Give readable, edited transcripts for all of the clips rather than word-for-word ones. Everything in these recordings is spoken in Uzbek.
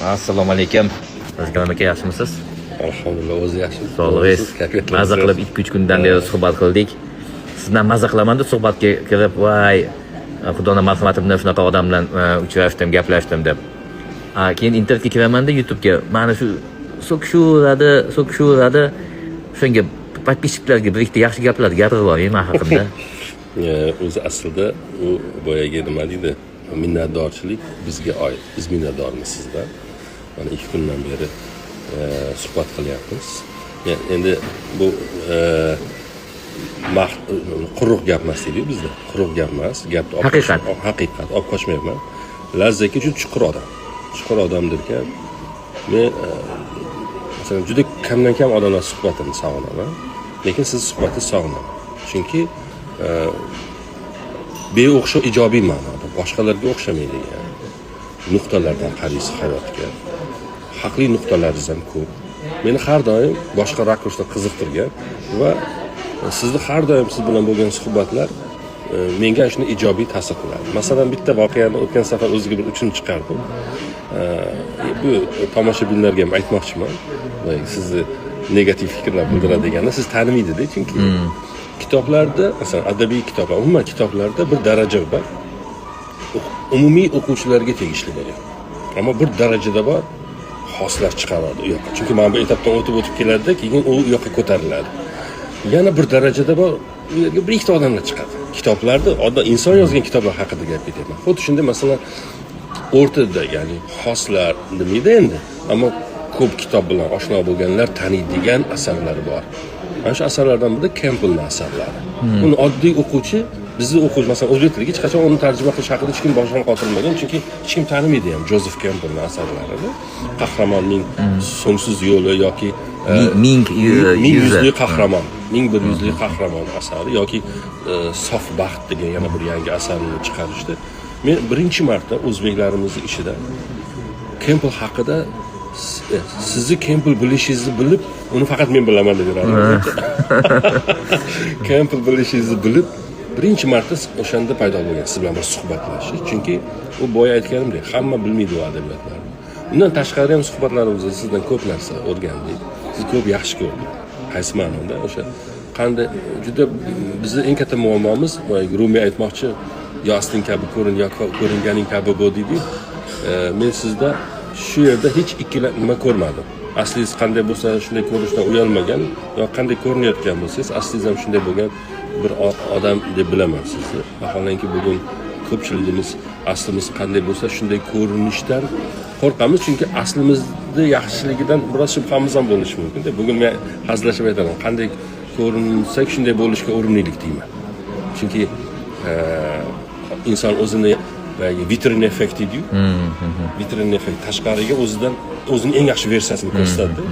Assalomu alaykum. Azizjon aka, yaxshimisiz? Alhamdulillah, o'zi yaxshi. To'g'ri. Maza qilib 2-3 kundan beri suhbat qildik. Sizdan maza qilaman deb suhbatga kirib, voy, Xudoning marhamati bilan shunaqa odam bilan uchrashdim, gaplashdim deb. Keyin internetga kiraman-da, YouTube'ga. Mana shu so'kishuradi. Shunga podpisчикларga bir ikkita yaxshi gaplar gapirib yuboring men haqimda. O'zi aslida u boyaga nima deydi? Minnatdorchilik bizga oid. Biz minnatdormiz sizdan. Mana 2 kundan beri suhbat qilyapmiz. Endi bu quruq gap emas deydi bizda. Quruq gap emas, gapni haqiqat olib qochmayman. Lazzaki uchun chuqur odamdirkan. Men masalan juda kamdan kam odamlar suhbatini sog'inaman, lekin siz suhbatni sog'inaman. Chunki beo'xshov ijobiy ma'noda boshqalarga o'xshamaydigan nuqtalardan qaraysiz hayotga. Haqli nuqtalaringiz ham ko'p. Meni har doim boshqa rakursdan qiziqtirgan va sizni har doim siz bilan bo'lgan suhbatlar menga shuni ijobiy ta'sir qiladi. Masalan, bitta voqeani o'tgan safar o'ziga bir uchun chiqardim. Bu tomoshabinlarga ham aytmoqchiman. Sizni negativ fikrlar bildiradiganlar siz tanimaydi-da, chunki kitoblarda, masalan, adabiy kitoblar, umuman kitoblarda bir daraja bor. Umumiy o'quvchilarga tegishli bo'lgan. Ammo bir darajada bor xoslar chiqaradi u yoqqa. Chunki mana bu etapdan o'tib keladi-da, keyin u yoqqa ko'tariladi. Yana bir darajada bor, u yerga bir ikkita odamlar chiqadi. Kitoblarda inson yozgan kitoblar haqida gap ketyapman. Xuddi shunday masalan o'rtada, ya'ni xoslar demaydi endi, ammo ko'p kitob bilan oshno bo'lganlar taniydigan asarlar bor. Mana shu asarlardan biri Campbellning asarlari. Uni oddiy o'quvchi, bizni o'quvchi masalan o'zbek tiliga hech qachon uni tarjima qilish haqida hech kim boshdan qotirmagan, chunki hech kim tanimaydi ham Jozef Campbellning asarlarini. Qahramonning so'ngsiz yo'li yoki ming yuzli qahramon, 1100li qahramon asari yoki Sof baxt degan yana bir yangi asarni chiqarishdi. Men birinchi marta o'zbeklarimiz ishida Campbell haqida sizni Campbell bilishingizni bilib, uni faqat men bilaman deb yuraman. Campbell bilishingizni bilib, birinchi marta o'shanda paydo bo'lgan siz bilan bir suhbatlashish. Chunki u boya aytganimdek, hamma bilmaydi u adabiyotlarni. Undan tashqari ham suhbatlarimizda sizdan ko'p narsa o'rgandik. Siz ko'p yaxshi ko'rdik. Qaysi ma'noda? O'sha qanday juda bizning eng katta muammomiz, Rumi aytmoqchi, yo asling kabi ko'rin, yo ko'ringaning kabi bo'l deydi. Men sizda shu yerda hech ikkila nima ko'rmadim. Aslingiz qanday bo'lsa, shunday ko'rishdan uyalmagan, yo qanday ko'rinayotgan bo'lsangiz, aslingiz ham shunday bo'lgan bir odam deb bilaman sizni. Vaholanki bugun ko'pchiligimiz aslimiz qanday bo'lsa, shunday ko'rinishdan qo'rqamiz, chunki aslimizni yaxshiligidan biroz shubhamiz ham bo'lishi mumkin. Bugun men hazillashib aytaman, qanday ko'rinsak shunday bo'lishga urinaylik deyman. Chunki inson o'zini vitrin effekt deydi-yu. Vitrin effekt tashqariga o'zining eng yaxshi versiyasini ko'rsatadi.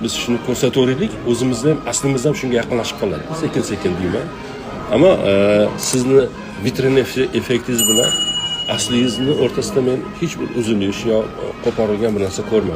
Biz shuni ko'rsataveraylik, o'zimizni ham aslimiz ham shunga yaqinlashib qoladi. Sekin-sekin deyman. Ammo sizni vitrin effektingiz bilan aslingizni o'rtasida men hech bir uzilish yo qo'porilgan bir narsa ko'rmadim.